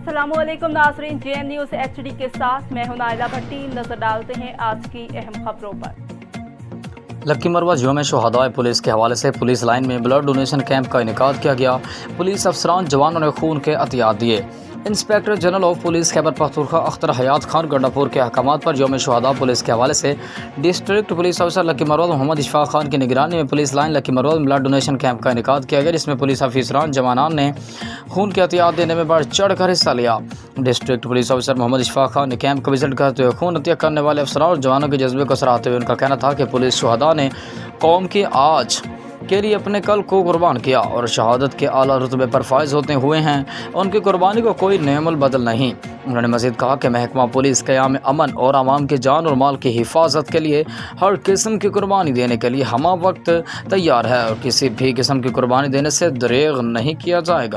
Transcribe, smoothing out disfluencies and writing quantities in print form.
अस्सलामुअलैकुम नाज़रीन, JN news HD के साथ मैं हूं नाइला भट्टी। नजर डालते हैं आज की अहम खबरों पर। लक्की मरवा यौम शुहदाए पुलिस के हवाले से पुलिस लाइन में ब्लड डोनेशन कैंप का इनेकाद किया गया। पुलिस अफसरान जवानों ने खून के अतियात दिए। Inspector general of police Khyber Pakhtunkhwa Akhtar Hayat Khan Gandapur के अहकामात पर यौम शुहदा पुलिस के हवाले से डिस्ट्रिक्ट पुलिस अफसर लक्की मरवा मोहम्मद इशफाक खान की निगरानी में पुलिस लाइन लक्की मरवा ब्लड डोनेशन कैंप का इनेकाद किया गया, जिसमें पुलिस अफसरान जवानान ने खून के अतियात देने में बढ़ चढ़ कर हिस्सा लिया। डिस्ट्रिक्ट पुलिस अफसर मोहम्मद इशफाक खान ने कैंप का विजिट करते हुए खून अतिया करने वाले अफसरान और जवानों के जज्बे को सराहते हुए उनका कहना था कि पुलिस शुहदा ने कौम के आज के लिए अपने कल को कुर्बान किया और शहादत के आला रुतबे पर फायज होते हुए हैं। उनकी कुर्बानी को कोई नेमल बदल नहीं। उन्होंने मज़ीद कहा कि महकमा पुलिस क़याम अमन और आवाम की जान और माल की हिफाजत के लिए हर किस्म की कुर्बानी देने के लिए हमा वक्त तैयार है और किसी भी किस्म की कुर्बानी देने से दरेग नहीं किया जाएगा।